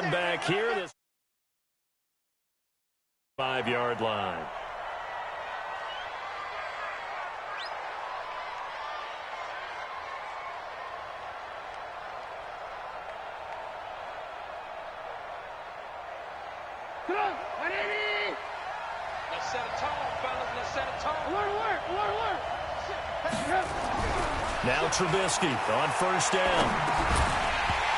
them back here. This 5-yard line. Let's set a tone, fellas. Let's set a tone. Alert. Now Trubisky on first down.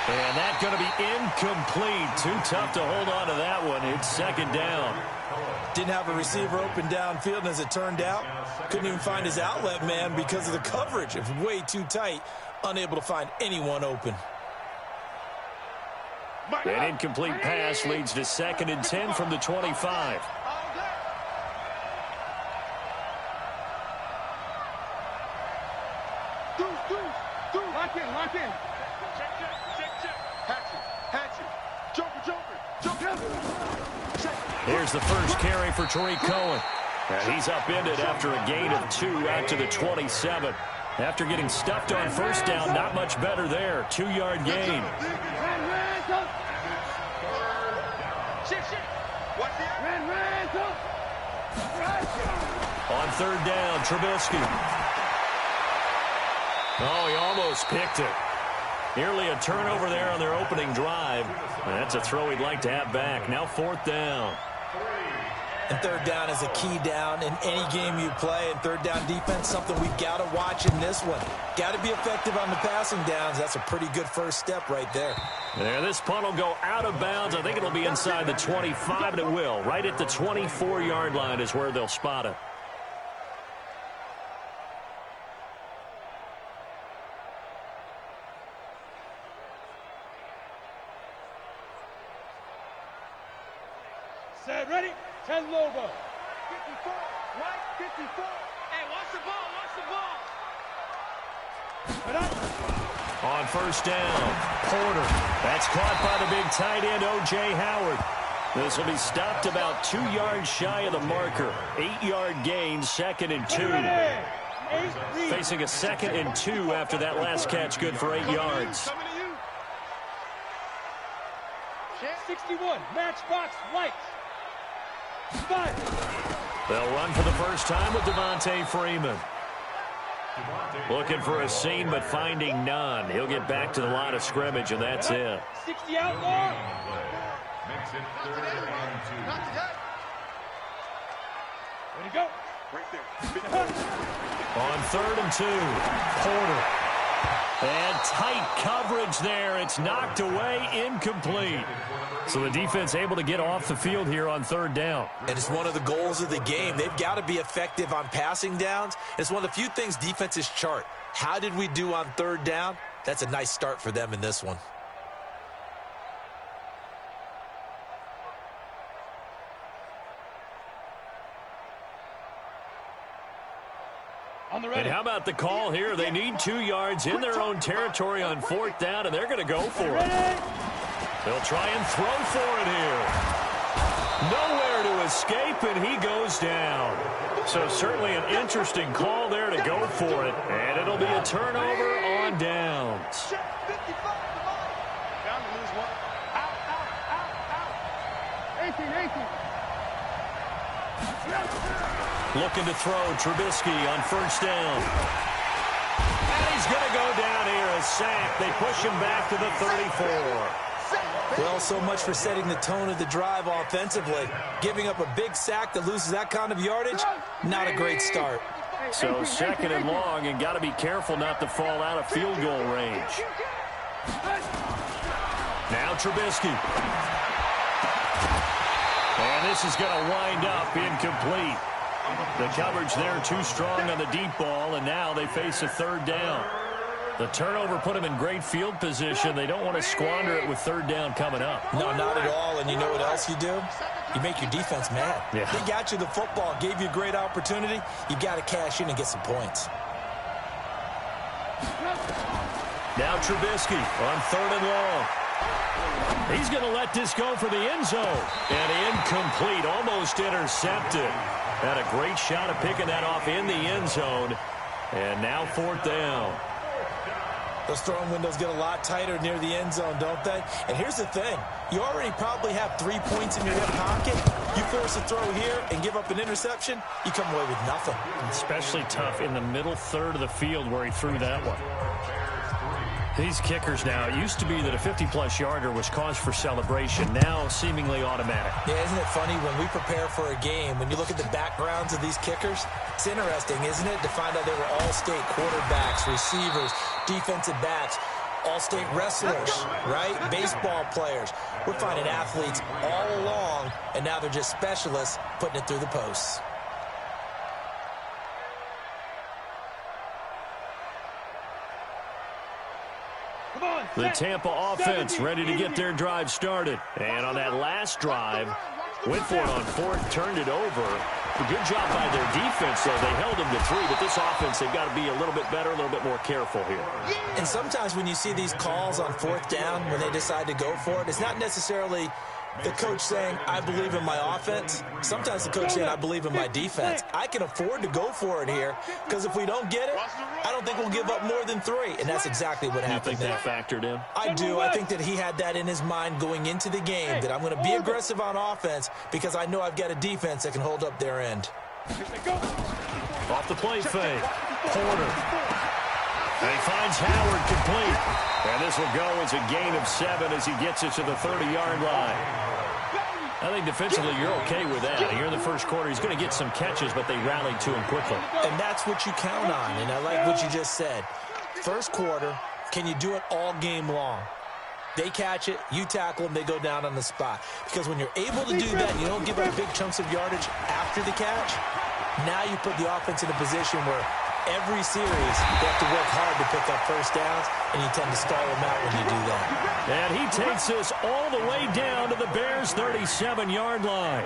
And that's going to be incomplete. Too tough to hold on to that one. It's second down. Didn't have a receiver open downfield, and as it turned out, couldn't even find his outlet man because of the coverage. It was way too tight, unable to find anyone open. An incomplete pass leads to 2nd and 10 from the 25. Lock in. Joker. Here's the first carry for Tariq Cohen. And he's upended after a gain of 2 out to the 27. After getting stuffed on first down, not much better there. 2-yard gain. On third down, Trubisky. Oh, he almost picked it. Nearly a turnover there on their opening drive. That's a throw he'd like to have back. Now 4th down. And third down is a key down in any game you play. And third down defense, something we've got to watch in this one. Got to be effective on the passing downs. That's a pretty good first step right there. There, this punt will go out of bounds. I think it'll be inside the 25, and it will. Right at the 24-yard line is where they'll spot it. Set, ready? 10 logo. 54, right, 54. Hey, watch the ball. On first down, Porter. That's caught by the big tight end, O.J. Howard. This will be stopped about 2 yards shy of the marker. 8-yard gain, 2nd and 2. Facing a 2nd and 2 after that last catch, good for 8 yards. 61, matchbox, white. 5. They'll run for the first time with Devontae Freeman. Looking for a seam, but finding none. He'll get back to the line of scrimmage, and that's it. 60 outlaw. Makes it 3rd and 2. Way to go. Right there. On 3rd and 2, Porter. And tight coverage there. It's knocked away, incomplete. So the defense able to get off the field here on 3rd down. And it's one of the goals of the game. They've got to be effective on passing downs. It's one of the few things defenses chart. How did we do on 3rd down? That's a nice start for them in this one. And how about the call here? They need 2 yards in their own territory on 4th down, and they're going to go for it. They'll try and throw for it here. Nowhere to escape, and he goes down. So certainly an interesting call there to go for it, and it'll be a turnover on downs. Looking to throw, Trubisky on first down. And he's going to go down here, a sack. They push him back to the 34. Well, so much for setting the tone of the drive offensively. Giving up a big sack that loses that kind of yardage, not a great start. So 2nd and long, and got to be careful not to fall out of field goal range. Now Trubisky. And this is going to wind up incomplete. The coverage there too strong on the deep ball, and now they face a 3rd down. The turnover put them in great field position. They don't want to squander it with 3rd down coming up. No, not at all. And you know what else you do? You make your defense mad. Yeah. They got you the football, gave you a great opportunity. You got to cash in and get some points. Now Trubisky on 3rd and long. He's going to let this go for the end zone. And incomplete, almost intercepted. Had a great shot at picking that off in the end zone. And now 4th down. Those throwing windows get a lot tighter near the end zone, don't they? And here's the thing. You already probably have 3 points in your hip pocket. You force a throw here and give up an interception, you come away with nothing. Especially tough in the middle third of the field where he threw that one. These kickers now, it used to be that a 50-plus yarder was cause for celebration. Now seemingly automatic. Yeah, isn't it funny when we prepare for a game, when you look at the backgrounds of these kickers? It's interesting, isn't it, to find out they were all-state quarterbacks, receivers, defensive backs, all-state wrestlers, right? Baseball players. We're finding athletes all along, and now they're just specialists putting it through the posts. The Tampa offense ready to get their drive started. And on that last drive, went for it on fourth, turned it over. A good job by their defense, though. They held them to 3, but this offense, they've got to be a little bit better, a little bit more careful here. And sometimes when you see these calls on fourth down, when they decide to go for it, it's not necessarily the coach saying, I believe in my offense. Sometimes the coach saying, I believe in my defense. I can afford to go for it here because if we don't get it, I don't think we'll give up more than 3. And that's exactly what happened there. You think that factored in? I do. I think that he had that in his mind going into the game, that I'm going to be aggressive on offense because I know I've got a defense that can hold up their end. Off the play fake. Porter. And he finds Howard complete. And this will go as a gain of 7 as he gets it to the 30-yard line. I think defensively you're okay with that. Here in the first quarter, he's going to get some catches, but they rallied to him quickly. And that's what you count on, and I like what you just said. First quarter, can you do it all game long? They catch it, you tackle them, they go down on the spot. Because when you're able to do that, you don't give up big chunks of yardage after the catch. Now you put the offense in a position where every series they have to work hard to pick up first downs, and you tend to stall them out when you do that. And he takes this all the way down to the Bears' 37-yard line.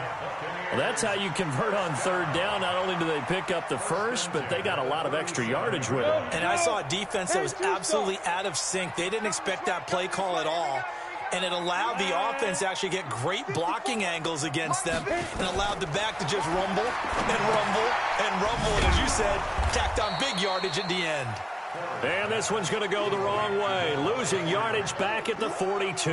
Well, that's how you convert on third down. Not only do they pick up the first, but they got a lot of extra yardage with it. And I saw a defense that was absolutely out of sync. They didn't expect that play call at all. And it allowed the offense to actually get great blocking angles against them and allowed the back to just rumble and rumble and rumble. And as you said, tacked on big yardage at the end. And this one's going to go the wrong way. Losing yardage back at the 42.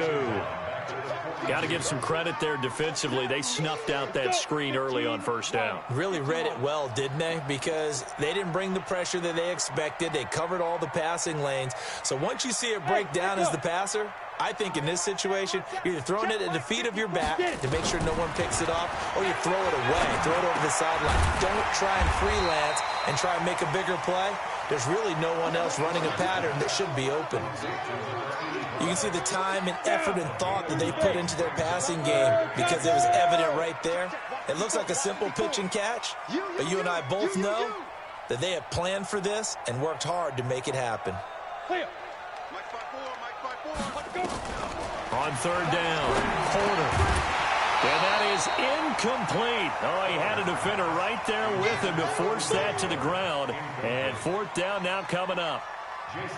Got to give some credit there defensively. They snuffed out that screen early on first down. Really read it well, didn't they? Because they didn't bring the pressure that they expected. They covered all the passing lanes. So once you see it break down as the passer, I think in this situation, you're either throwing it at the feet of your back to make sure no one picks it off, or you throw it away, throw it over the sideline. Don't try and freelance and try and make a bigger play. There's really no one else running a pattern that should be open. You can see the time and effort and thought that they put into their passing game because it was evident right there. It looks like a simple pitch and catch, but you and I both know that they have planned for this and worked hard to make it happen. On third down, Porter. And that is incomplete. Oh, he had a defender right there with him to force that to the ground. And fourth down now coming up.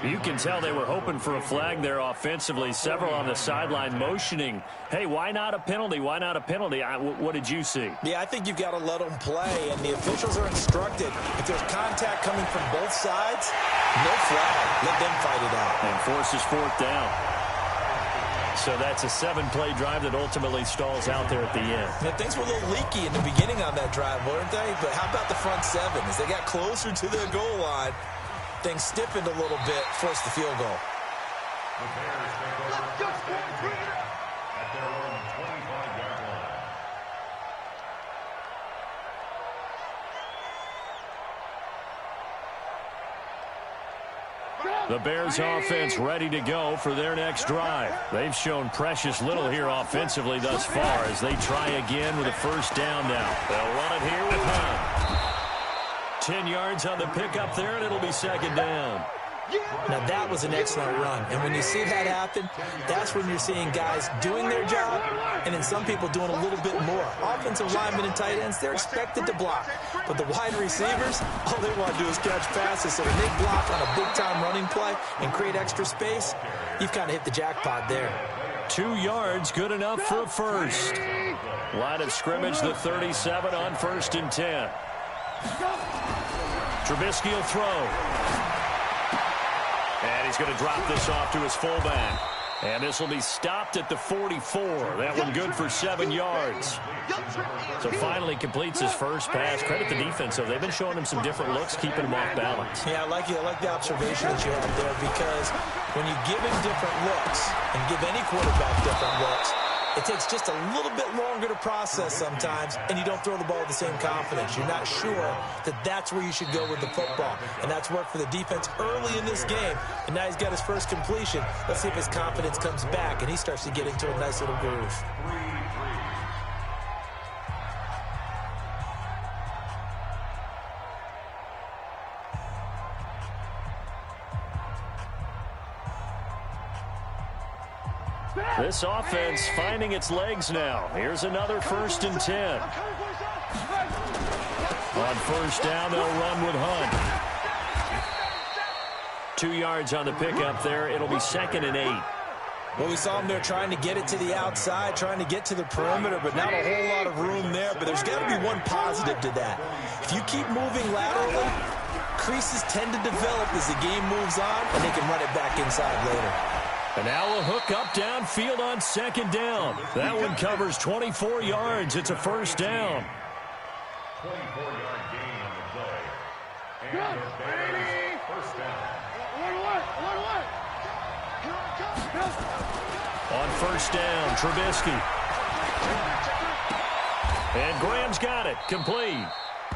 You can tell they were hoping for a flag there offensively. Several on the sideline motioning, hey, why not a penalty? Why not a penalty? What did you see? Yeah, I think you've got to let them play, and the officials are instructed. If there's contact coming from both sides, no flag. Let them fight it out. And forces fourth down. So that's a 7-play drive that ultimately stalls out there at the end. Now, things were a little leaky in the beginning on that drive, weren't they? But how about the front 7? As they got closer to their goal line, things stiffened a little bit, forced the field goal. The Bears take over at their own 25-yard line. The Bears offense ready to go for their next drive. They've shown precious little here offensively thus far as they try again with a first down now. They'll run it here with Hunt. 10 yards on the pickup there, and it'll be second down. Now, that was an excellent run. And when you see that happen, that's when you're seeing guys doing their job and then some people doing a little bit more. Offensive linemen and tight ends, they're expected to block. But the wide receivers, all they want to do is catch passes. So when they block on a big-time running play and create extra space, you've kind of hit the jackpot there. 2 yards, good enough for a first. Line of scrimmage, the 37 on 1st and 10. Trubisky will throw. And And he's going to drop this off to his fullback. And this will be stopped at the 44. That one good for 7 yards. So finally completes his first pass. Credit the defense, though. They've been showing him some different looks, keeping him off balance. Yeah, I like the observation that you have there, because when you give him different looks and give any quarterback different looks, it takes just a little bit longer to process sometimes, and you don't throw the ball with the same confidence. You're not sure that that's where you should go with the football, and that's worked for the defense early in this game, and now he's got his first completion. Let's see if his confidence comes back, and he starts to get into a nice little groove. This offense finding its legs now. Here's another 1st and 10. On first down, they'll run with Hunt. 2 yards on the pickup there. It'll be 2nd and 8. Well, we saw him there trying to get it to the outside, trying to get to the perimeter, but not a whole lot of room there. But there's got to be one positive to that. If you keep moving laterally, creases tend to develop as the game moves on, and they can run it back inside later. And now a hook up downfield on 2nd down. That one covers 24 yards. It's a 1st down. 24-yard gain on the play. And it's 1st down. On 1st down, Trubisky. And Graham's got it. Complete.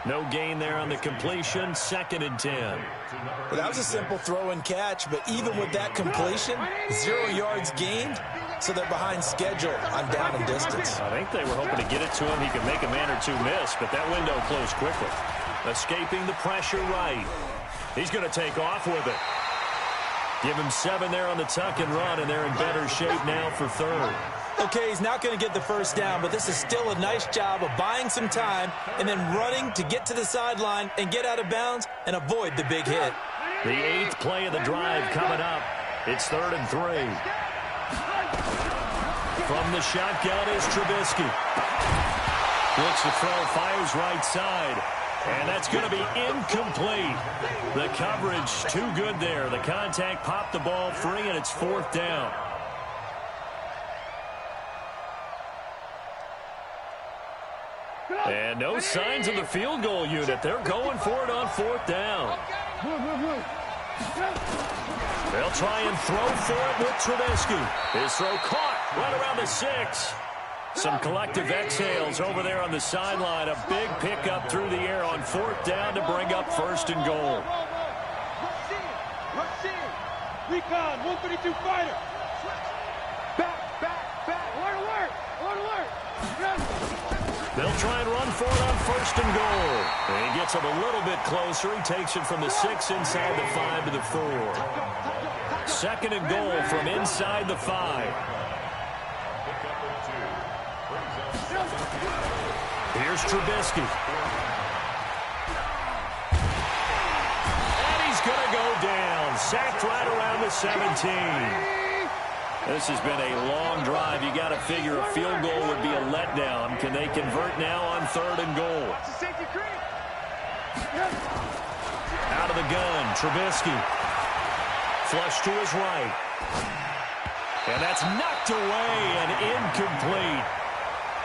No gain there on the completion. 2nd and 10. Well, that was a simple throw and catch, but even with that completion, 0 yards gained, so they're behind schedule on down and distance. I think they were hoping to get it to him. He could make a man or two miss, but that window closed quickly. Escaping the pressure right. He's going to take off with it. Give him 7 there on the tuck and run, and they're in better shape now for 3rd. Okay, he's not going to get the 1st down, but this is still a nice job of buying some time and then running to get to the sideline and get out of bounds and avoid the big hit. The 8th play of the drive coming up. It's 3rd and 3. From the shotgun is Trubisky. Looks to throw, fires right side. And that's going to be incomplete. The coverage too good there. The contact popped the ball free, and it's 4th down. And no signs of the field goal unit. They're going for it on 4th down. They'll try and throw for it with Trubisky. His throw caught right around the 6. Some collective exhales over there on the sideline. A big pickup through the air on 4th down to bring up 1st and goal. Recon, 132 fighter. Back. Alert. They'll try and run for it on 1st and goal. And he gets it a little bit closer. He takes it from the 6 inside the 5 to the 4. 2nd and goal from inside the 5. Here's Trubisky. And he's going to go down. Sacked right around the 17. This has been a long drive. You got to figure a field goal would be a letdown. Can they convert now on 3rd and goal? Out of the gun, Trubisky. Flush to his right. And that's knocked away and incomplete.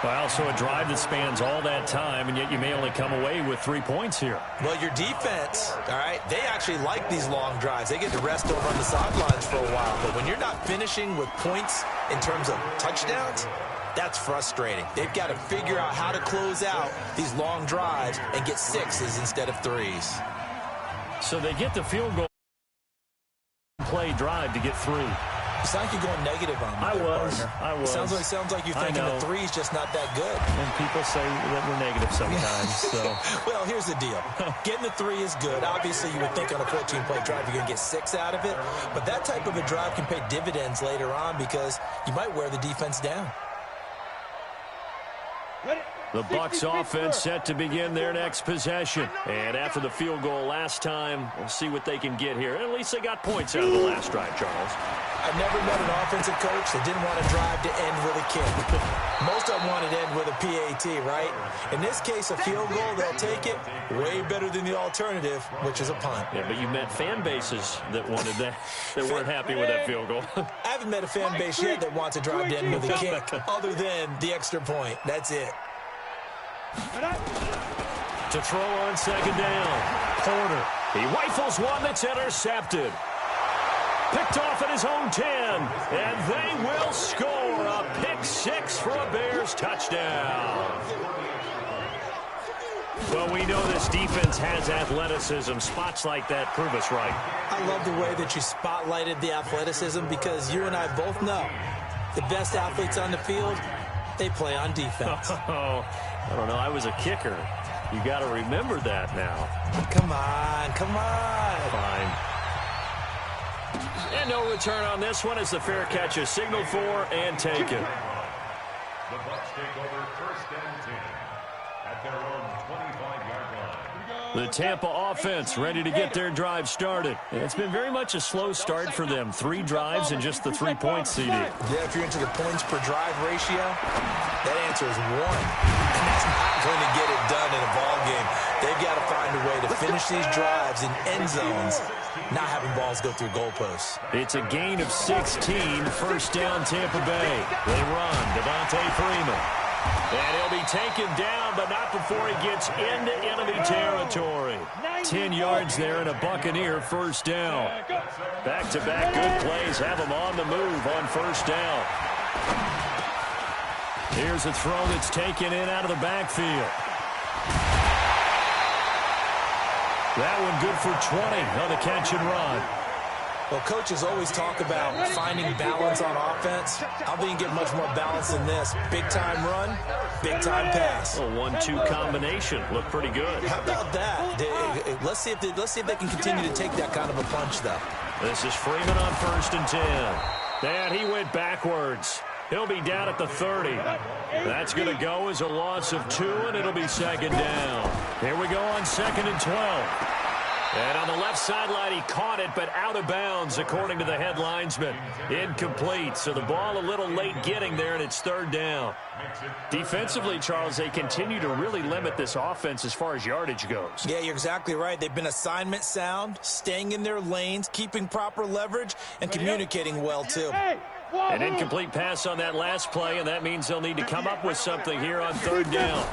Well, so a drive that spans all that time, and yet you may only come away with 3 points here. Well, your defense, all right, they actually like these long drives. They get to rest over on the sidelines for a while. But when you're not finishing with points in terms of touchdowns, that's frustrating. They've got to figure out how to close out these long drives and get 6s instead of 3s. So they get the field goal play drive to get 3. It sounds like you're going negative on me. I was. Sounds like you're thinking the 3's just not that good. And people say that we're negative sometimes. So. Well, here's the deal. Getting the 3 is good. Obviously, you would think on a 14-play drive you're going to get 6 out of it. But that type of a drive can pay dividends later on because you might wear the defense down. The Bucs offense set to begin their next possession. And after the field goal last time, we'll see what they can get here. At least they got points out of the last drive, Charles. I've never met an offensive coach that didn't want to drive to end with a kick. Most of them wanted to end with a PAT, right? In this case, a field goal, they'll take it. Way better than the alternative, which is a punt. Yeah, but you met fan bases that wanted that, that weren't happy with that field goal. I haven't met a fan base yet that wants to drive to end with a kick, other than the extra point. That's it. To throw on second down. Porter. He rifles one that's intercepted. Picked off at his own 10. And they will score a pick six for a Bears touchdown. Well, we know this defense has athleticism. Spots like that prove us right. I love the way that you spotlighted the athleticism because you and I both know the best athletes on the field, they play on defense. Oh, I don't know. I was a kicker. You got to remember that now. Come on, come on. Fine. And no return on this one as the fair catch is signaled for and taken. The Bucs take over first and 10 at their own 25-yard line. The Tampa offense ready to get their drive started. It's been very much a slow start for them. 3 drives and just the 3-point CD. Yeah, if you're into the points per drive ratio, that answer is 1. And that's not going to get it done in a ball game. They've got to find a way to finish these drives in end zones, not having balls go through goalposts. It's a gain of 16, first down Tampa Bay. They run, Devontae Freeman. And he'll be taken down, but not before he gets into enemy territory. 10 yards there and a Buccaneer first down. Back-to-back good plays have him on the move on first down. Here's a throw that's taken in out of the backfield. That one good for 20 on the catch and run. Well, coaches always talk about finding balance on offense. I think you get much more balance than this. Big-time run, big-time pass. A 1-2 combination. Looked pretty good. How about that? Let's see if they can continue to take that kind of a punch, though. This is Freeman on first and 10. And he went backwards. He'll be down at the 30. That's going to go as a loss of 2, and it'll be second down. Here we go on second and 12. And on the left sideline, he caught it, but out of bounds, according to the head linesman. Incomplete, so the ball a little late getting there, and it's third down. Defensively, Charles, they continue to really limit this offense as far as yardage goes. Yeah, you're exactly right. They've been assignment sound, staying in their lanes, keeping proper leverage, and communicating well, too. An incomplete pass on that last play, and that means they'll need to come up with something here on third down.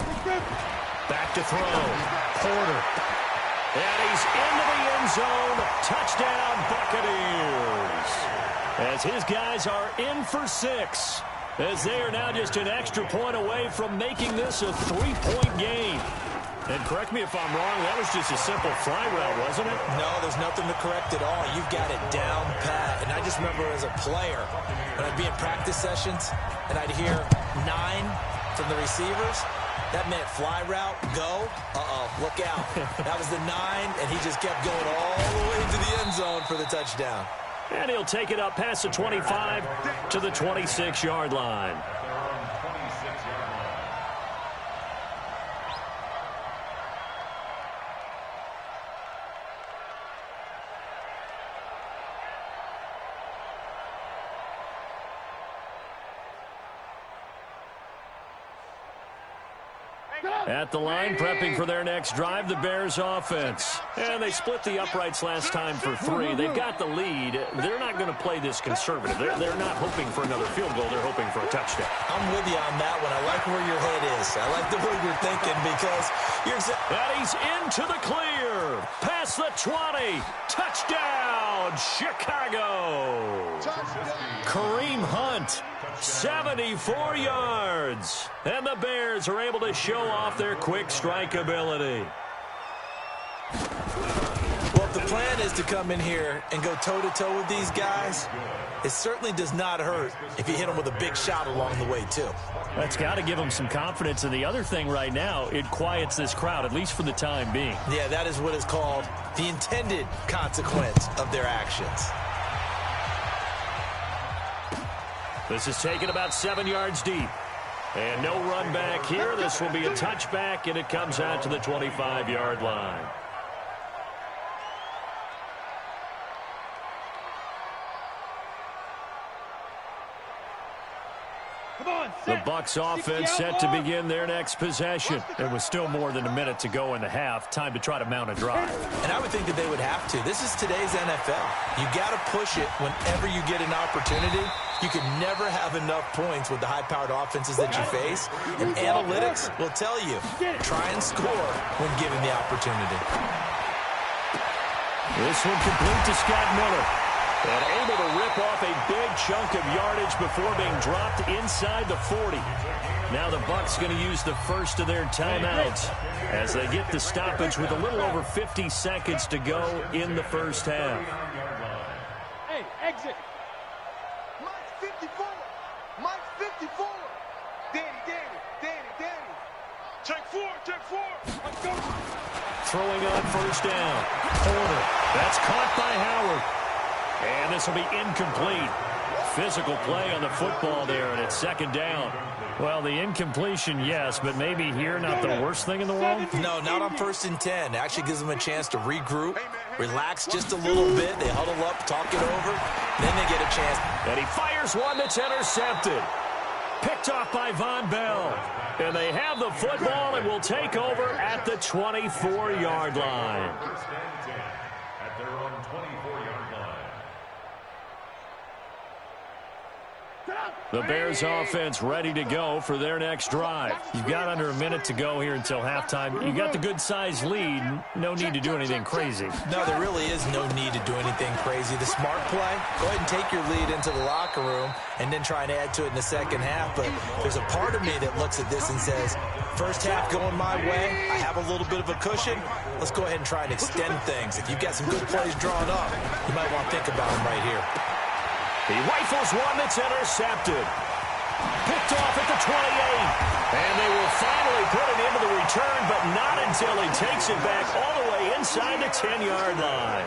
Back to throw. Porter. And he's into the end zone. Touchdown, Buccaneers. As his guys are in for 6. As they are now just an extra point away from making this a 3-point game. And correct me if I'm wrong, that was just a simple fly route, wasn't it? No, there's nothing to correct at all. You've got it down pat. And I just remember as a player, when I'd be in practice sessions, and I'd hear 9 from the receivers, that meant fly route, go, look out. That was the 9, and he just kept going all the way into the end zone for the touchdown. And he'll take it up past the 25 to the 26-yard line. At the line, prepping for their next drive, the Bears offense. And they split the uprights last time for 3. They've got the lead. They're not going to play this conservative. They're not hoping for another field goal. They're hoping for a touchdown. I'm with you on that one. I like where your head is. I like the way you're thinking because and he's into the clear. Past the 20. Touchdown, Chicago. Kareem Hunt. 74 yards. And the Bears are able to show off their quick strike ability. Well, if the plan is to come in here and go toe-to-toe with these guys, it certainly does not hurt if you hit them with a big shot along the way, too. That's got to give them some confidence. And the other thing right now, it quiets this crowd, at least for the time being. Yeah, that is what is called the intended consequence of their actions. This is taken about 7 yards deep. And no run back here. This will be a touchback, and it comes out to the 25-yard line. The Bucs offense set to begin their next possession. There was still more than a minute to go in the half. Time to try to mount a drive. And I would think that they would have to. This is today's NFL. You got to push it whenever you get an opportunity. You can never have enough points with the high-powered offenses that you face. And analytics will tell you, try and score when given the opportunity. This one complete to Scott Miller. And able to rip off a big chunk of yardage before being dropped inside the 40. Now the Bucs going to use the first of their timeouts as they get the stoppage with a little over 50 seconds to go in the first half. Hey, exit. Mike's 54. Mike's 54. Danny. Check four. Let's go. Throwing on first down. Corner. That's caught by Howard. And this will be incomplete. Physical play on the football there, and it's second down. Well, the incompletion, yes, but maybe here not the worst thing in the world? No, not on 1st and 10. It actually gives them a chance to regroup, relax just a little bit. They huddle up, talk it over, then they get a chance. And he fires one that's intercepted. Picked off by Von Bell. And they have the football and will take over at the 24-yard line. At their own 24-yard line. The Bears offense ready to go for their next drive. You've got under a minute to go here until halftime. You got the good-sized lead. No need to do anything crazy. No, there really is no need to do anything crazy. The smart play, go ahead and take your lead into the locker room and then try and add to it in the second half. But there's a part of me that looks at this and says, first half going my way, I have a little bit of a cushion. Let's go ahead and try and extend things. If you've got some good plays drawn up, you might want to think about them right here. He rifles one that's intercepted. Picked off at the 28. And they will finally put it into the return, but not until he takes it back all the way inside the 10-yard line.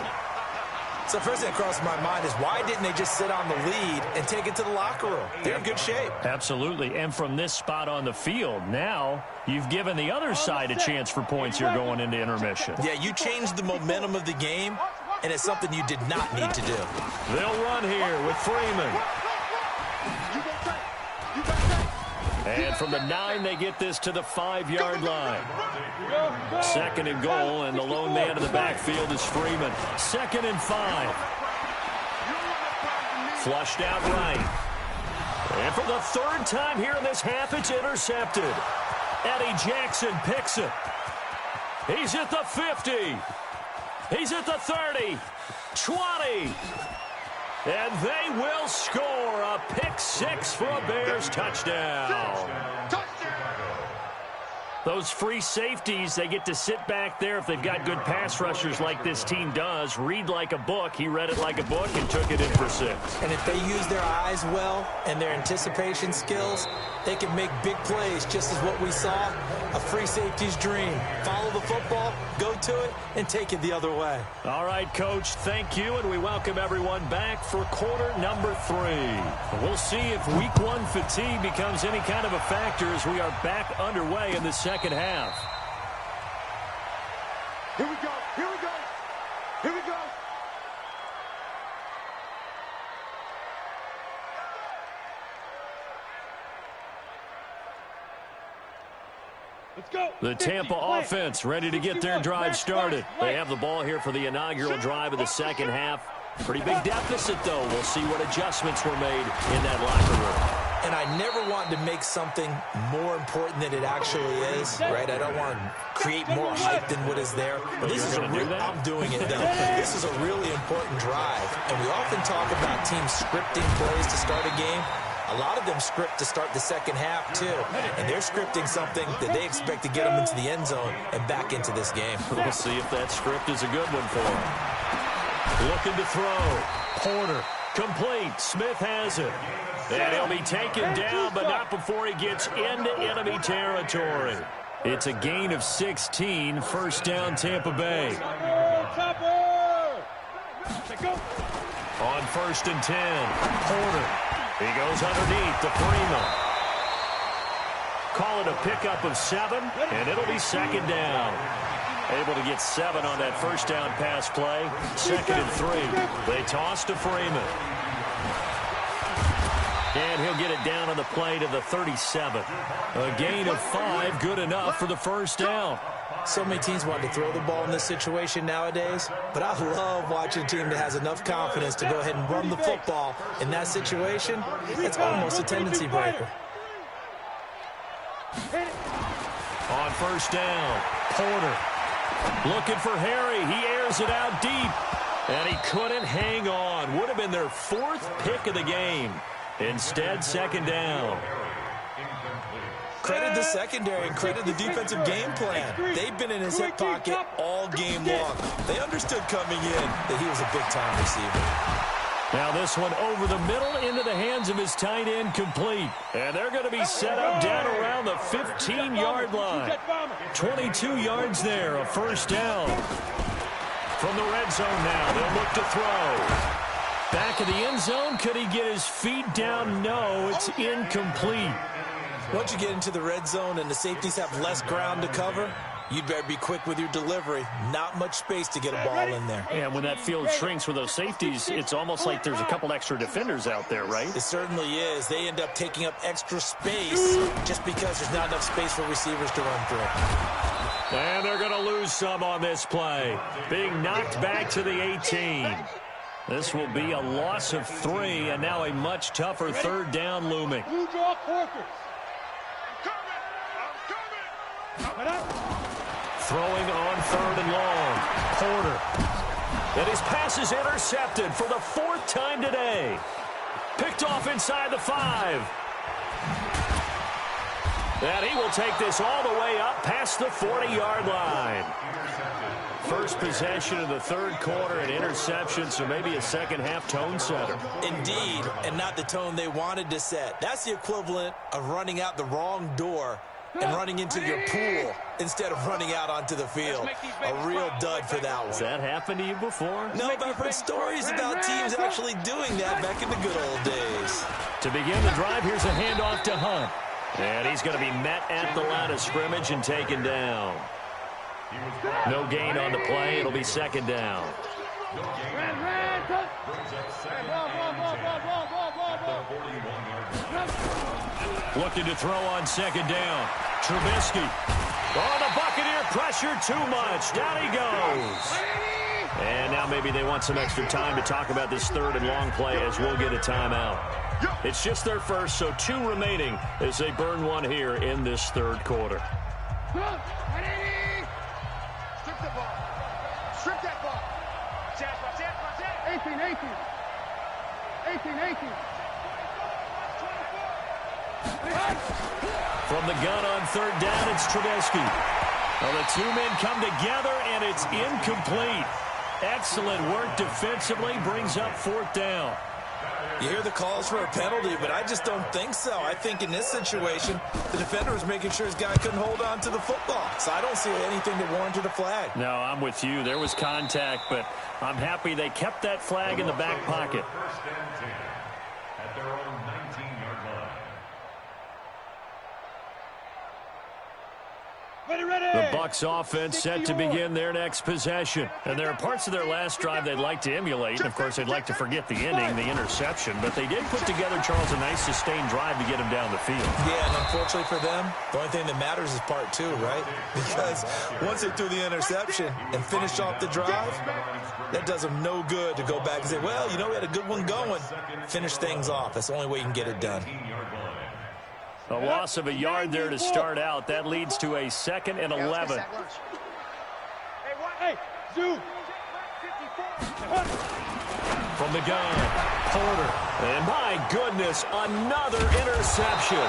So first thing that crossed my mind is why didn't they just sit on the lead and take it to the locker room? They're in good shape. Absolutely. And from this spot on the field, now you've given the other side a chance for points here going into intermission. Yeah, you changed the momentum of the game, and it's something you did not need to do. They'll run here with Freeman. And from the 9, they get this to the 5-yard line. Second and goal, and the lone man in the backfield is Freeman. 2nd and 5. Flushed out right. And for the 3rd time here in this half, it's intercepted. Eddie Jackson picks it. He's at the 50. He's at the 30. 20. And they will score a pick 6 for a Bears touchdown. Those free safeties, they get to sit back there if they've got good pass rushers like this team does. Read like a book. He read it like a book and took it in for 6. And if they use their eyes well and their anticipation skills, they can make big plays, just as what we saw, a free safety's dream. Follow the football, go to it, and take it the other way. All right, Coach, thank you, and we welcome everyone back for quarter number 3. We'll see if week 1 fatigue becomes any kind of a factor as we are back underway in the second half. Here we go. Let's go. The Tampa offense ready to get their drive started. They have the ball here for the inaugural drive of the second half. Pretty big deficit, though. We'll see what adjustments were made in that locker room. And I never want to make something more important than it actually is, right? I don't want to create more hype than what is there. But this is I'm doing it, though. This is a really important drive. And we often talk about teams scripting plays to start a game. A lot of them script to start the second half, too. And they're scripting something that they expect to get them into the end zone and back into this game. We'll see if that script is a good one for them. Looking to throw. Porter. Complete. Smith has it. And he'll be taken down, but not before he gets into enemy territory. It's a gain of 16. First down, Tampa Bay. On 1st and 10. Porter. He goes underneath to Freeman. Call it a pickup of 7, and it'll be second down. Able to get 7 on that first down pass play. 2nd and 3. They toss to Freeman. And he'll get it down on the play to the 37. A gain of 5, good enough for the first down. So many teams want to throw the ball in this situation nowadays, but I love watching a team that has enough confidence to go ahead and run the football in that situation. It's almost a tendency breaker. On first down, Porter looking for Harry. He airs it out deep, and he couldn't hang on. Would have been their 4th pick of the game. Instead, second down. Credit the secondary and credit the defensive game plan. They've been in his hip pocket all game long. They understood coming in that he was a big-time receiver. Now this one over the middle into the hands of his tight end, complete. And they're going to be set up down around the 15-yard line. 22 yards there, a first down. From the red zone now, they'll look to throw. Back of the end zone, could he get his feet down? No, it's incomplete. Once you get into the red zone and the safeties have less ground to cover, you'd better be quick with your delivery. Not much space to get a ball in there. And when that field shrinks with those safeties, it's almost like there's a couple extra defenders out there, right? It certainly is. They end up taking up extra space just because there's not enough space for receivers to run through. And they're going to lose some on this play. Being knocked back to the 18. This will be a loss of 3, and now a much tougher third down looming. Throwing on 3rd and long. Porter. And his pass is intercepted for the 4th time today. Picked off inside the 5. And he will take this all the way up past the 40-yard line. First possession of the 3rd quarter, an interception, so maybe a second-half tone setter. Indeed, and not the tone they wanted to set. That's the equivalent of running out the wrong door and running into your pool instead of running out onto the field. A real dud for that one. Has that happened to you before? No, but I've heard stories about teams actually doing that back in the good old days. To begin the drive, here's a handoff to Hunt. And he's going to be met at the line of scrimmage and taken down. No gain on the play. It'll be second down. Looking to throw on second down. Trubisky. Oh, the Buccaneer pressure too much. Down he goes. And now maybe they want some extra time to talk about this 3rd and long play as we'll get a timeout. It's just their first, so 2 remaining as they burn one here in this 3rd quarter. Strip that ball. 18. From the gun on 3rd down, it's Trubisky. Well, the 2 men come together, and it's incomplete. Excellent work defensively, brings up 4th down. You hear the calls for a penalty, but I just don't think so. I think in this situation, the defender was making sure his guy couldn't hold on to the football. So I don't see anything that warranted a flag. No, I'm with you. There was contact, but I'm happy they kept that flag in the back pocket. First and 10 at their own 19-yard line. The Bucs offense set to begin their next possession. And there are parts of their last drive they'd like to emulate. And, of course, they'd like to forget the ending, the interception. But they did put together, Charles, a nice sustained drive to get him down the field. Yeah, and unfortunately for them, the only thing that matters is part 2, right? Because once they threw the interception and finished off the drive, that does them no good to go back and say, well, you know, we had a good one going. Finish things off. That's the only way you can get it done. A loss of a yard there to start out. That leads to a 2nd and 11. Hey, Zoo. From the gun, Porter. And my goodness, another interception.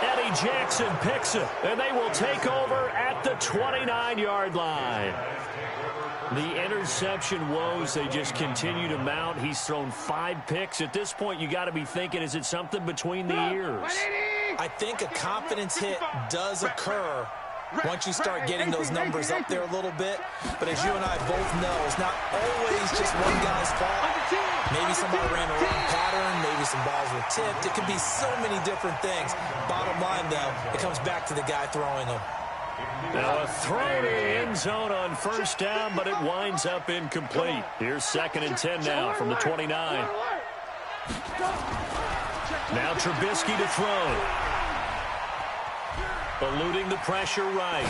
Eddie Jackson picks it, and they will take over at the 29-yard line. The interception woes, they just continue to mount. He's thrown 5 picks. At this point, you got to be thinking, is it something between the ears? I think a confidence hit does occur once you start getting those numbers up there a little bit. But as you and I both know, it's not always just one guy's fault. Maybe somebody ran a wrong pattern. Maybe some balls were tipped. It could be so many different things. Bottom line, though, it comes back to the guy throwing them. Now a throw to the end zone on first down, but it winds up incomplete. Here's 2nd and 10 now from the 29. Now Trubisky to throw. Eluding the pressure right.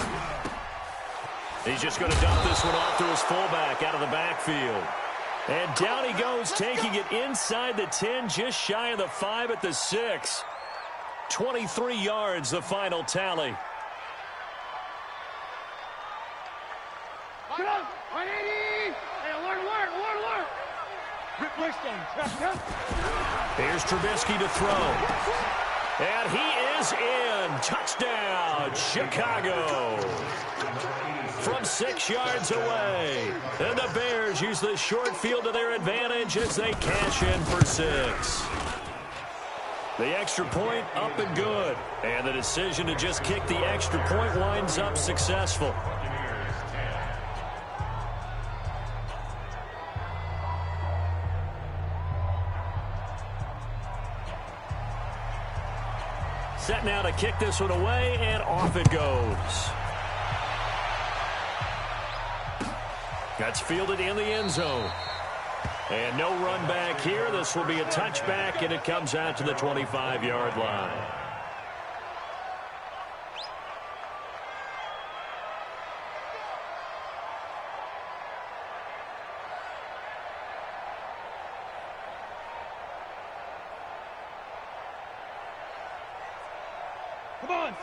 He's just going to dump this one off to his fullback out of the backfield. And down he goes, taking it inside the 10, just shy of the 5 at the 6. 23 yards, the final tally. Here's Trubisky to throw. And he is in. Touchdown, Chicago. From 6 yards away. And the Bears use the short field to their advantage as they cash in for 6. The extra point up and good. And the decision to just kick the extra point winds up successful. Set now to kick this one away, and off it goes. That's fielded in the end zone. And no run back here. This will be a touchback, and it comes out to the 25-yard line.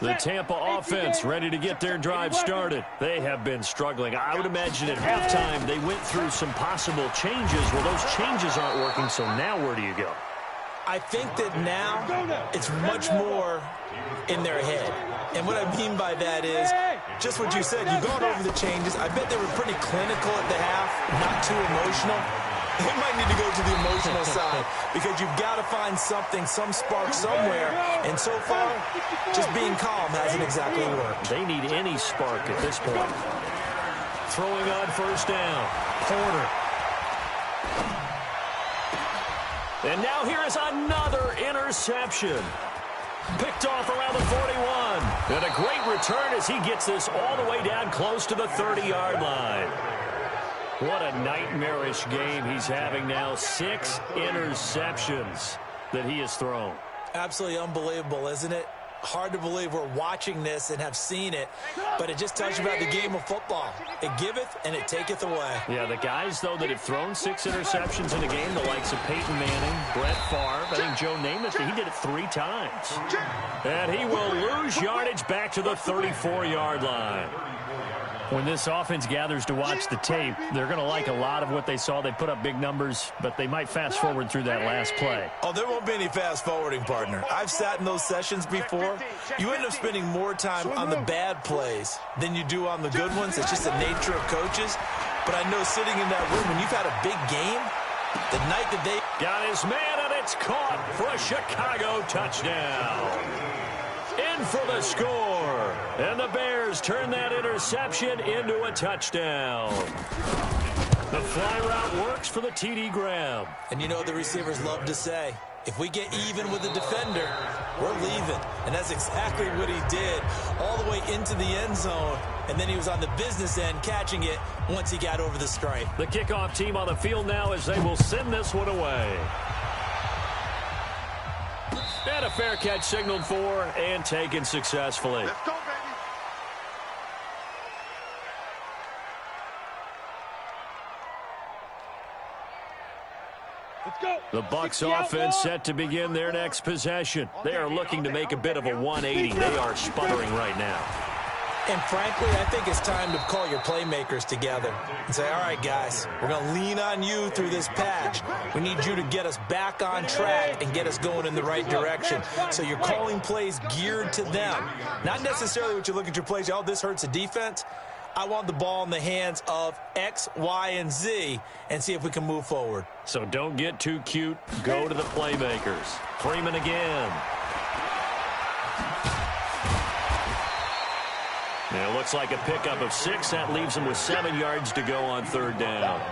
The Tampa offense ready to get their drive started. They have been struggling. I would imagine at halftime they went through some possible changes. Well, those changes aren't working, so now where do you go? I think that now it's much more in their head. And what I mean by that is just what you said. You've gone over the changes. I bet they were pretty clinical at the half, not too emotional. They might need to go to the emotional side because you've got to find something, some spark somewhere. And so far, just being calm hasn't exactly worked. They need any spark at this point. Throwing on first down. Porter. And now here is another interception. Picked off around the 41. And a great return as he gets this all the way down close to the 30-yard line. What a nightmarish game he's having now. 6 interceptions that he has thrown. Absolutely unbelievable, isn't it? Hard to believe we're watching this and have seen it, but it just tells you about the game of football. It giveth and it taketh away. Yeah, the guys, though, that have thrown 6 interceptions in a game, the likes of Peyton Manning, Brett Favre, I think Joe Namath, he did it 3 times. And he will lose yardage back to the 34-yard line. When this offense gathers to watch the tape, they're going to like a lot of what they saw. They put up big numbers, but they might fast forward through that last play. Oh, there won't be any fast forwarding, partner. I've sat in those sessions before. You end up spending more time on the bad plays than you do on the good ones. It's just the nature of coaches. But I know sitting in that room, when you've had a big game, the night that they got his man, and it's caught for a Chicago touchdown. In for the score. And the Bears turn that interception into a touchdown. The fly route works for the TD grab. And you know what the receivers love to say? If we get even with the defender, we're leaving. And that's exactly what he did all the way into the end zone. And then he was on the business end catching it once he got over the stripe. The kickoff team on the field now as they will send this one away. And a fair catch signaled for and taken successfully. Let's go, baby. Let's go. The Bucs offense set to begin their next possession. They are looking to make a bit of a 180. They are sputtering right now. And frankly, I think it's time to call your playmakers together and say, all right, guys, we're going to lean on you through this patch. We need you to get us back on track and get us going in the right direction. So you're calling plays geared to them. Not necessarily what you look at your plays, oh, this hurts the defense. I want the ball in the hands of X, Y, and Z and see if we can move forward. So don't get too cute. Go to the playmakers. Freeman again. And it looks like a pickup of 6. That leaves them with 7 yards to go on third down.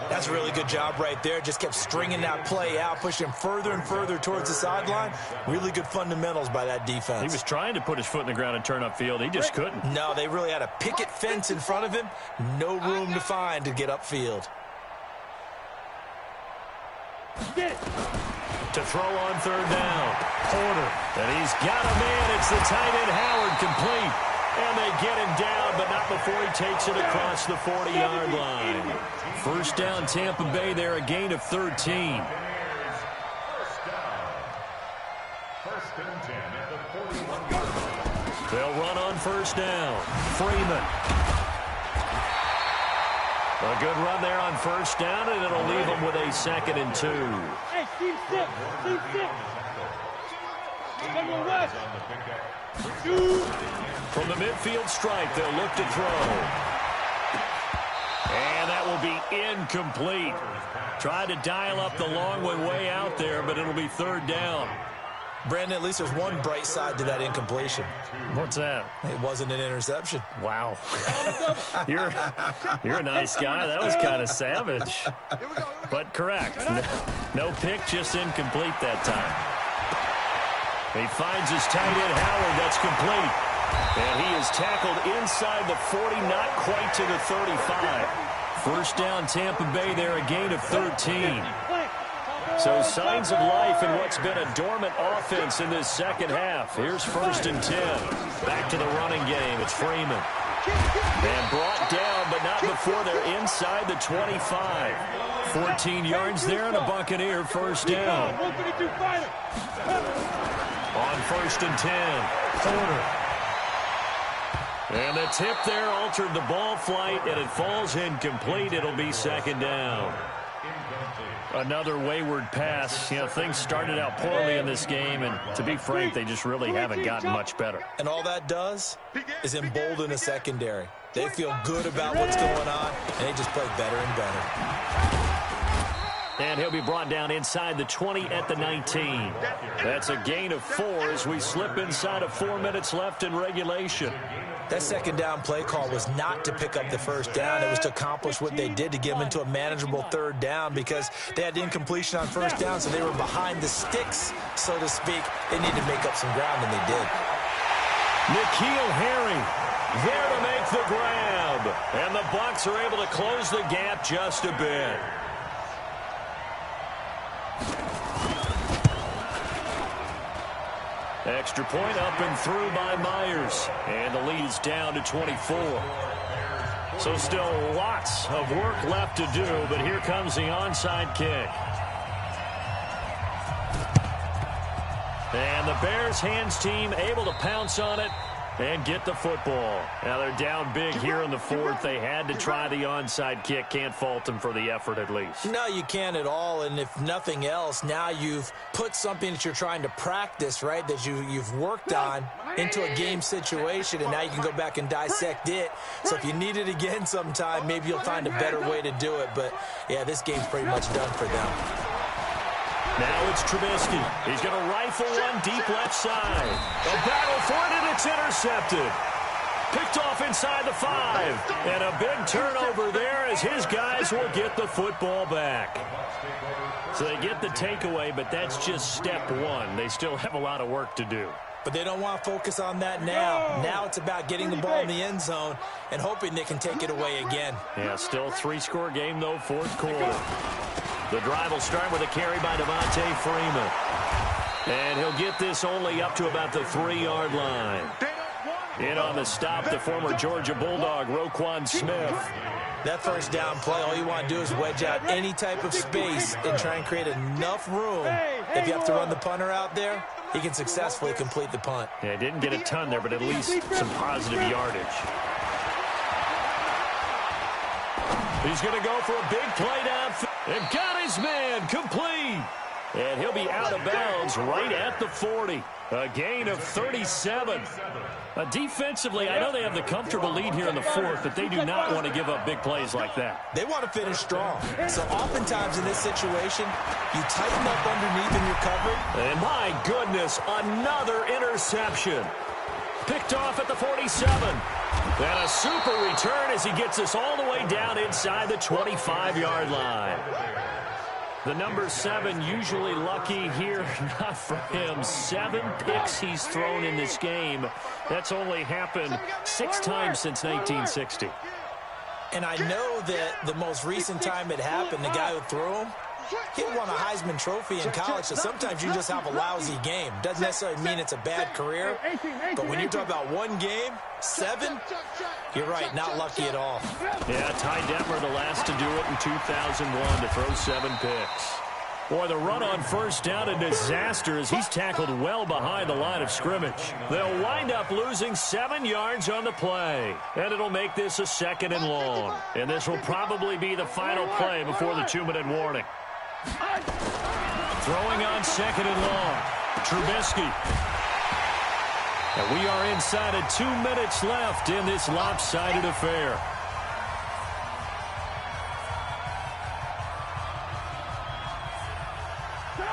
That's a really good job right there. Just kept stringing that play out, pushing him further and further towards the sideline. Really good fundamentals by that defense. He was trying to put his foot in the ground and turn upfield. He just couldn't. No, they really had a picket fence in front of him. No room to find to get upfield. To throw on third down. Porter. And he's got a man. It's the tight end Howard, complete. And they get him down, but not before he takes it across the 40-yard line. First down, Tampa Bay there, a gain of 13. First and 10 at the 41-yard line. They'll run on first down. Freeman. A good run there on first down, and it'll leave them with a 2nd and 2. Hey, team 6. Team 6. Number West. From the midfield stripe, they'll look to throw. And that will be incomplete. Tried to dial up the long one way out there, but it'll be third down. Brandon, at least there's one bright side to that incompletion. What's that? It wasn't an interception. Wow. You're a nice guy. That was kind of savage. But correct. No pick, just incomplete that time. He finds his tight end, Howard. That's complete. And he is tackled inside the 40, not quite to the 35. First down, Tampa Bay there, a gain of 13. So signs of life in what's been a dormant offense in this second half. Here's first and 10. Back to the running game. It's Freeman. And brought down, but not before they're inside the 25. 14 yards there and a Buccaneer first down. On first and 10, Porter. And the tip there altered the ball flight, and it falls incomplete. It'll be second down. Another wayward pass. You know, things started out poorly in this game, and to be frank, they just really haven't gotten much better. And all that does is embolden a secondary. They feel good about what's going on, and they just play better and better. And he'll be brought down inside the 20 at the 19. That's a gain of 4 as we slip inside of 4 minutes left in regulation. That second down play call was not to pick up the first down. It was to accomplish what they did to get them into a manageable third down because they had incompletion on first down, so they were behind the sticks, so to speak. They needed to make up some ground, and they did. N'Keal Harry there to make the grab. And the Bucs are able to close the gap just a bit. Extra point up and through by Myers. And the lead is down to 24. So still lots of work left to do, but here comes the onside kick. And the Bears hands team able to pounce on it and get the football. Now they're down big here in the fourth. They had to try the onside kick. Can't fault them for the effort at least. No, you can't at all. And if nothing else, now you've put something that you're trying to practice, right, that you've worked on into a game situation, and now you can go back and dissect it. So if you need it again sometime, maybe you'll find a better way to do it. But, yeah, this game's pretty much done for them. Now it's Trubisky. He's going to rifle one deep left side. A battle for it, and it's intercepted. Picked off inside the 5. And a big turnover there as his guys will get the football back. So they get the takeaway, but that's just step one. They still have a lot of work to do. But they don't want to focus on that now. Now it's about getting the ball in the end zone and hoping they can take it away again. Yeah, still 3-score game, though, fourth quarter. The drive will start with a carry by Devontae Freeman. And he'll get this only up to about the 3-yard line. In on the stop, the former Georgia Bulldog, Roquan Smith. That first down play, all you want to do is wedge out any type of space and try and create enough room. If you have to run the punter out there, he can successfully complete the punt. Yeah, didn't get a ton there, but at least some positive yardage. He's going to go for a big play downfield. And got his man complete. And he'll be out of bounds right at the 40. A gain of 37. Defensively, I know they have the comfortable lead here in the fourth, but they do not want to give up big plays like that. They want to finish strong. So oftentimes in this situation, you tighten up underneath in your coverage. And my goodness, another interception. Picked off at the 47. And a super return as he gets us all the way down inside the 25-yard line. The number 7 usually lucky here, not for him. 7 picks he's thrown in this game. That's only happened 6 times since 1960. And I know that the most recent time it happened, the guy who threw him, he won a Heisman Trophy in college, so sometimes you just have a lousy game. Doesn't necessarily mean it's a bad career, but when you're talking about one game, 7, you're right, not lucky at all. Yeah, Ty Detmer, the last to do it in 2001 to throw 7 picks. Boy, the run on first down, a disaster as he's tackled well behind the line of scrimmage. They'll wind up losing 7 yards on the play, and it'll make this a 2nd and long. And this will probably be the final play before the 2-minute warning. Throwing on 2nd and long. Trubisky. And we are inside of 2 minutes left in this lopsided affair.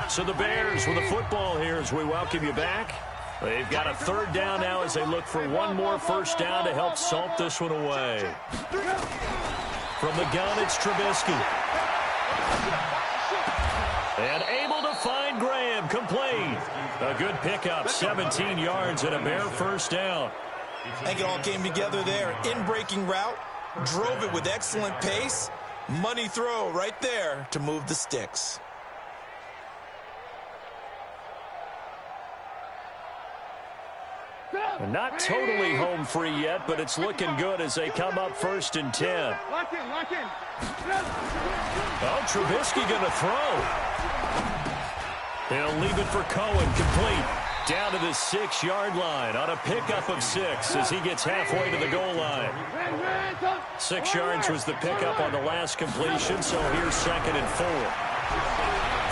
So the Bears with the football here as we welcome you back. They've got a 3rd down now as they look for one more first down to help salt this one away. From the gun, it's Trubisky. And able to find Graham, complete. A good pickup, 17 yards and a Bear first down. I think it all came together there. In-breaking route, drove it with excellent pace. Money throw right there to move the sticks. And not totally home free yet, but it's looking good as they come up 1st and 10. Lock in, lock in. Oh, Trubisky going to throw. He'll leave it for Cohen, complete. Down to the 6-yard line on a pickup of 6 as he gets halfway to the goal line. 6 yards was the pickup on the last completion, so here's 2nd and 4.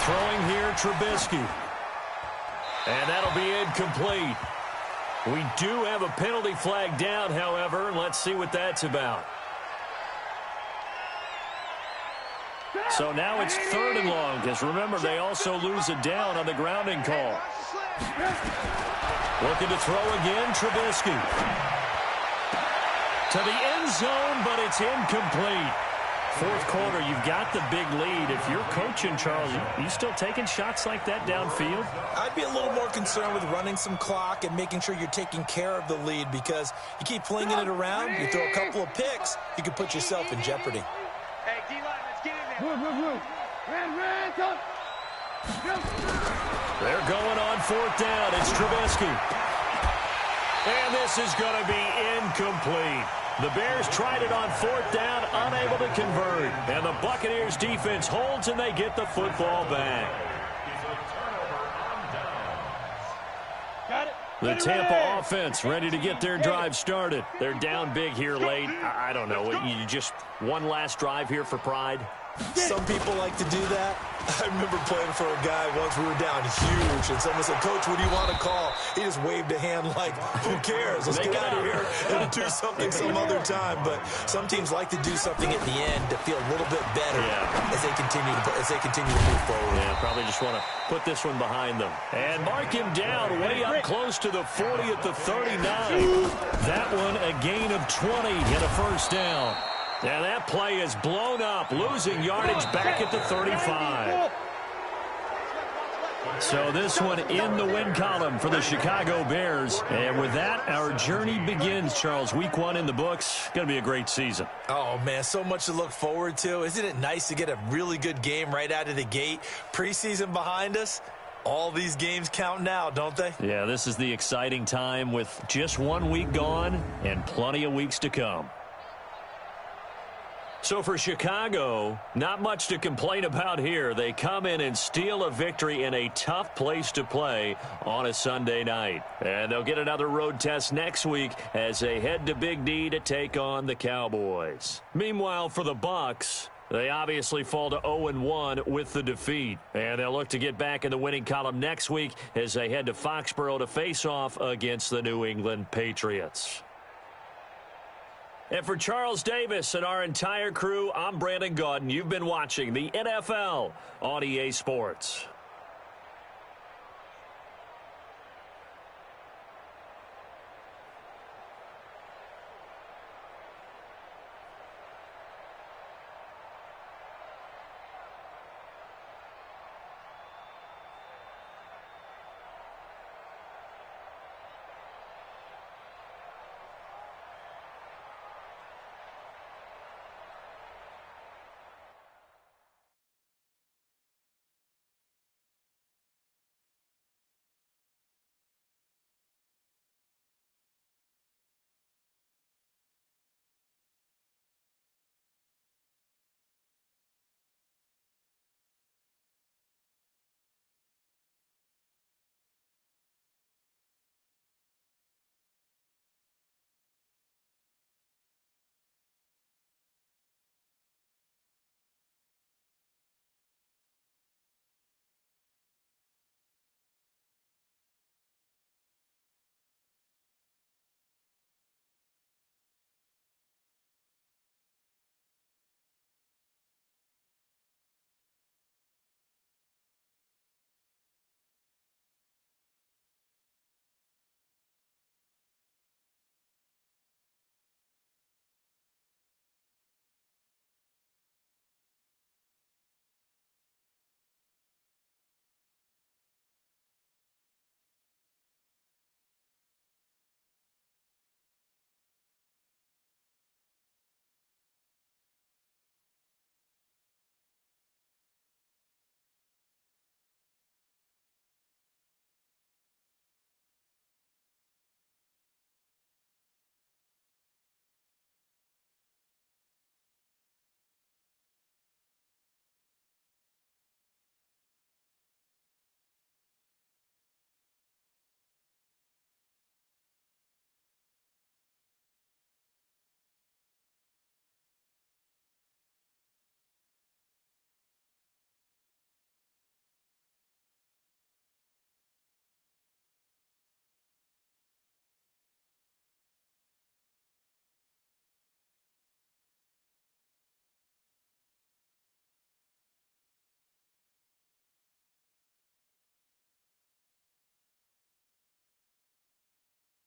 Throwing here, Trubisky. And that'll be incomplete. We do have a penalty flag down, however, and let's see what that's about. So now it's 3rd and long, because remember, they also lose a down on the grounding call. Looking to throw again, Trubisky. To the end zone, but it's incomplete. 4th quarter, you've got the big lead. If you're coaching, Charles, you still taking shots like that downfield? I'd be a little more concerned with running some clock and making sure you're taking care of the lead, because you keep flinging it around, you throw a couple of picks, you can put yourself in jeopardy. Hey, D-line, let's get in there. Move. They're going on 4th down. It's Trubisky. And this is going to be incomplete. The Bears tried it on 4th down, unable to convert. And the Buccaneers defense holds and they get the football back. The Tampa offense ready to get their drive started. They're down big here late. I don't know. You just one last drive here for pride? Some people like to do that. I remember playing for a guy once. We were down huge, and someone said, "Coach, what do you want to call?" He just waved a hand like, "Who cares? Let's get out of here and do something some other time." But some teams like to do something at the end to feel a little bit better as they continue to move forward. Yeah, probably just want to put this one behind them. And mark him down way up close to the 40 at the 39. That one a gain of 20 and a first down. And that play is blown up, losing yardage back at the 35. So this one in the win column for the Chicago Bears. And with that, our journey begins, Charles. Week 1 in the books. Going to be a great season. Oh, man, so much to look forward to. Isn't it nice to get a really good game right out of the gate? Preseason behind us. All these games count now, don't they? Yeah, this is the exciting time with just 1 week gone and plenty of weeks to come. So for Chicago, not much to complain about here. They come in and steal a victory in a tough place to play on a Sunday night. And they'll get another road test next week as they head to Big D to take on the Cowboys. Meanwhile, for the Bucs, they obviously fall to 0-1 with the defeat. And they'll look to get back in the winning column next week as they head to Foxborough to face off against the New England Patriots. And for Charles Davis and our entire crew, I'm Brandon Gaudin. You've been watching the NFL on EA Sports.